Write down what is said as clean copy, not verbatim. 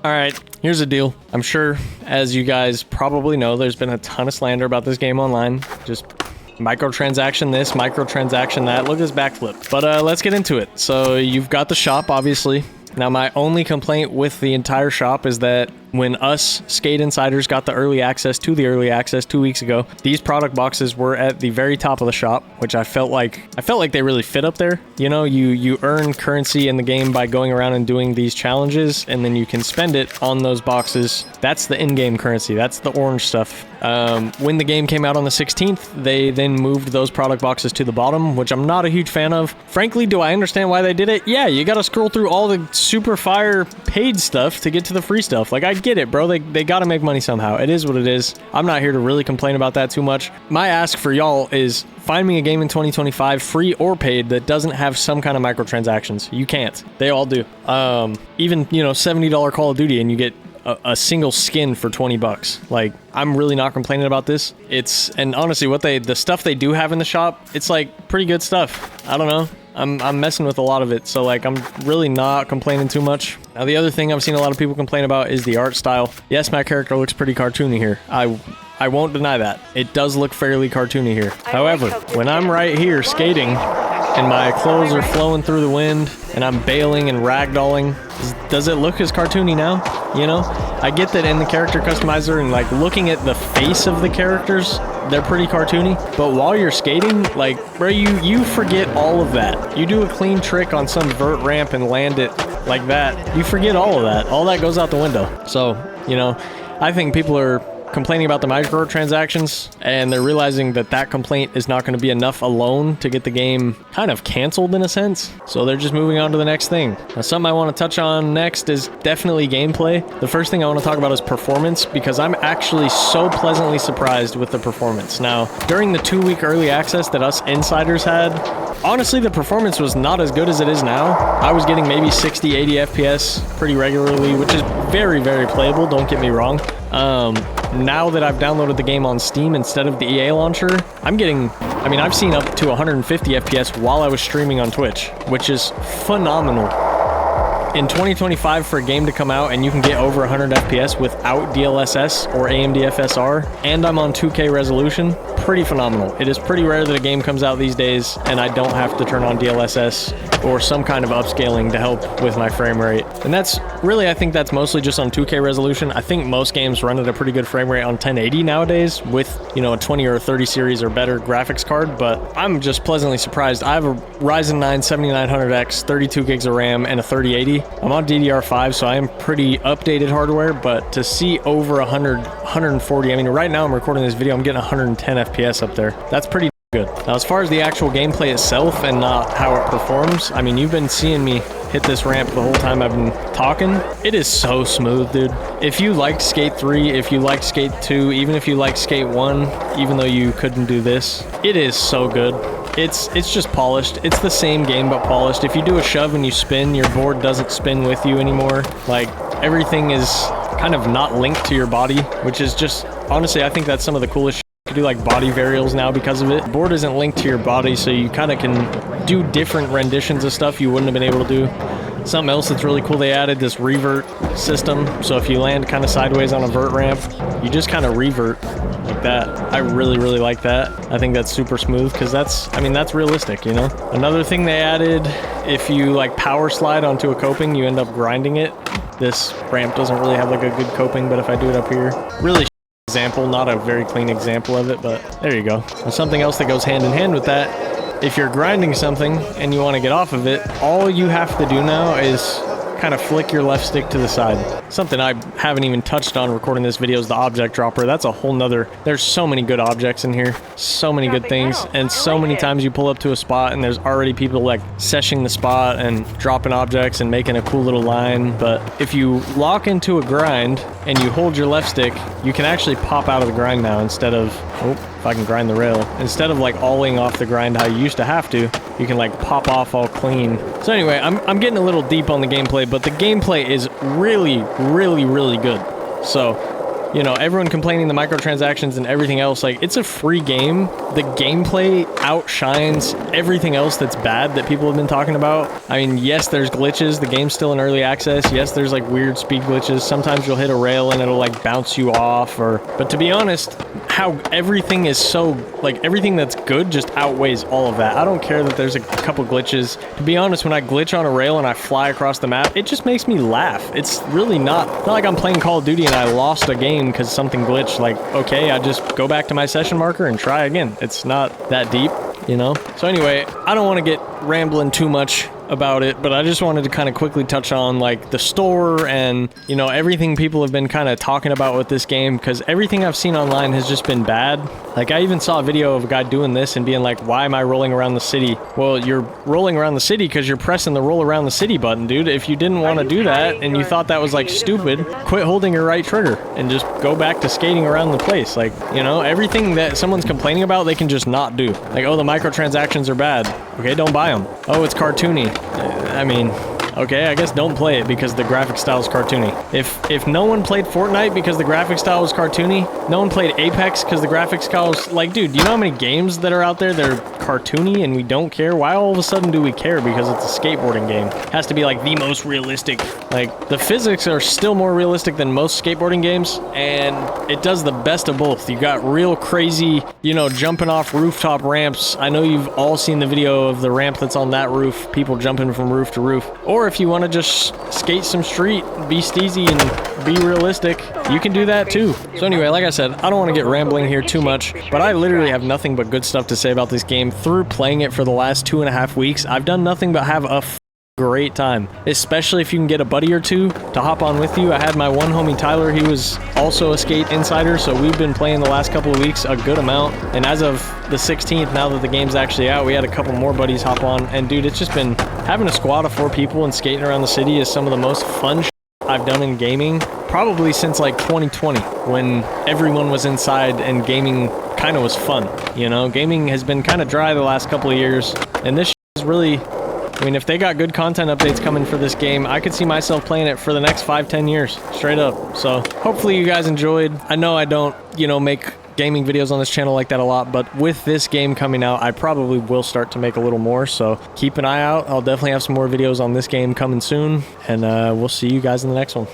All right, here's the deal. I'm sure, as you guys probably know, there's been a ton of slander about this game online. Just microtransaction this, microtransaction that. Look at this backflip. But let's get into it. So you've got the shop, obviously. Now, my only complaint with the entire shop is that when us Skate Insiders got the early access to the early access 2 weeks ago, these product boxes were at the very top of the shop, which I felt like they really fit up there. You know, you earn currency in the game by going around and doing these challenges, and then you can spend it on those boxes. That's the in-game currency. That's the orange stuff. When the game came out on the 16th, they then moved those product boxes to the bottom, which I'm not a huge fan of. Frankly, do I understand why they did it? Yeah, you gotta scroll through all the super fire paid stuff to get to the free stuff. Like, I get it, bro. They gotta make money somehow. It is what it is. I'm not here to really complain about that too much. My ask for y'all is find me a game in 2025, free or paid, that doesn't have some kind of microtransactions. You can't. They all do. Even, you know, $70 Call of Duty and you get a single skin for 20 bucks. Like, I'm really not complaining about this. And honestly, the stuff they do have in the shop, it's like pretty good stuff. I don't know. I'm messing with a lot of it, so like I'm really not complaining too much. Now, the other thing I've seen a lot of people complain about is the art style. Yes, my character looks pretty cartoony here. I won't deny that. It does look fairly cartoony here. However, when I'm right here skating and my clothes are flowing through the wind and I'm bailing and ragdolling, does it look as cartoony now? You know, I get that in the character customizer and like looking at the face of the characters, they're pretty cartoony, but while you're skating, like, bro, you forget all of that. You do a clean trick on some vert ramp and land it like that, you forget all of that. All that goes out the window. So, you know, I think people are complaining about the microtransactions, and they're realizing that that complaint is not going to be enough alone to get the game kind of canceled in a sense. So they're just moving on to the next thing. Now, something I want to touch on next is definitely gameplay. The first thing I want to talk about is performance, because I'm actually so pleasantly surprised with the performance. Now, during the 2-week early access that us insiders had, honestly, the performance was not as good as it is now. I was getting maybe 60, 80 FPS pretty regularly, which is very, very playable, don't get me wrong. Now that I've downloaded the game on Steam instead of the EA launcher, I've seen up to 150 FPS while I was streaming on Twitch, which is phenomenal. In 2025, for a game to come out and you can get over 100 FPS without DLSS or AMD FSR, and I'm on 2K resolution, pretty phenomenal. It is pretty rare that a game comes out these days and I don't have to turn on DLSS or some kind of upscaling to help with my frame rate. And that's really, I think that's mostly just on 2K resolution. I think most games run at a pretty good frame rate on 1080 nowadays with, you know, a 20 or a 30 series or better graphics card, but I'm just pleasantly surprised. I have a Ryzen 9 7900X, 32 gigs of RAM, and a 3080. I'm on DDR5, so I am pretty updated hardware, but to see over 100, 140, I mean, right now I'm recording this video, I'm getting 110 FPS up there. That's pretty good. Now, as far as the actual gameplay itself and not how it performs, I mean, you've been seeing me hit this ramp the whole time I've been talking. It is so smooth, dude. If you liked Skate 3, if you liked Skate 2, even if you liked Skate 1, even though you couldn't do this, it is so good. It's just polished. It's the same game, but polished. If you do a shove and you spin, your board doesn't spin with you anymore. Like, everything is kind of not linked to your body, which is just, honestly, I think that's some of the coolest shit. You can do like body varials now because of it. The board isn't linked to your body, so you kind of can do different renditions of stuff you wouldn't have been able to do. Something else that's really cool, they added this revert system. So if you land kind of sideways on a vert ramp, you just kind of revert like that. I really, really like that. I think that's super smooth because that's realistic, you know? Another thing they added, if you like power slide onto a coping, you end up grinding it. This ramp doesn't really have like a good coping, but if I do it up here, really example, not a very clean example of it, but there you go. And something else that goes hand in hand with that, if you're grinding something and you want to get off of it, all you have to do now is kind of flick your left stick to the side. Something I haven't even touched on recording this video is the object dropper. That's a whole nother, there's so many good objects in here, so many good things, and so many times you pull up to a spot and there's already people like seshing the spot and dropping objects and making a cool little line. But if you lock into a grind and you hold your left stick, you can actually pop out of the grind now instead of, if I can grind the rail, instead of like alling off the grind how you used to have to, you can like pop off all clean. So anyway, I'm getting a little deep on the gameplay, but the gameplay is really, really, really good. So you know, everyone complaining the microtransactions and everything else, like, it's a free game. The gameplay outshines everything else that's bad that people have been talking about. I mean, yes, there's glitches. The game's still in early access. Yes, there's like weird speed glitches. Sometimes you'll hit a rail and it'll like bounce you off, but to be honest, how everything is so, like, everything that's good just outweighs all of that. I don't care that there's a couple glitches. To be honest, when I glitch on a rail and I fly across the map, it just makes me laugh. It's really not like I'm playing Call of Duty and I lost a game because something glitched. Like, okay, I just go back to my session marker and try again. It's not that deep, you know? So anyway, I don't want to get rambling too much about it, but I just wanted to kind of quickly touch on like the store and, you know, everything people have been kind of talking about with this game, because everything I've seen online has just been bad. Like, I even saw a video of a guy doing this and being like, why am I rolling around the city? Well, you're rolling around the city because you're pressing the roll around the city button, dude. If you didn't want to do that and you thought that was like stupid, quit holding your right trigger and just go back to skating around the place. Like, you know, everything that someone's complaining about, they can just not do. Like, oh, the microtransactions are bad. Okay, don't buy them. Oh, it's cartoony. I mean, okay, I guess don't play it because the graphic style is cartoony. If no one played Fortnite because the graphic style was cartoony, no one played Apex because the graphic style was, like, dude, you know how many games that are out there that are cartoony and we don't care? Why all of a sudden do we care because it's a skateboarding game? It has to be like the most realistic. Like, the physics are still more realistic than most skateboarding games, and it does the best of both. You got real crazy, you know, jumping off rooftop ramps. I know you've all seen the video of the ramp that's on that roof, people jumping from roof to roof. Or if you want to just skate some street, be steezy and be realistic, you can do that too. So anyway, like I said, I don't want to get rambling here too much, but I literally have nothing but good stuff to say about this game. Through playing it for the last 2.5 weeks, I've done nothing but have a great time, especially if you can get a buddy or two to hop on with you. I had my one homie Tyler, he was also a Skate Insider, so we've been playing the last couple of weeks a good amount, and as of the 16th, now that the game's actually out, we had a couple more buddies hop on, and dude, it's just been, having a squad of 4 people and skating around the city is some of the most fun I've done in gaming, probably since like 2020, when everyone was inside and gaming kind of was fun, you know? Gaming has been kind of dry the last couple of years, and this is really, I mean, if they got good content updates coming for this game, I could see myself playing it for the next 5-10 years, straight up. So hopefully you guys enjoyed. I know I don't, you know, make gaming videos on this channel like that a lot, but with this game coming out, I probably will start to make a little more, so keep an eye out. I'll definitely have some more videos on this game coming soon, and we'll see you guys in the next one.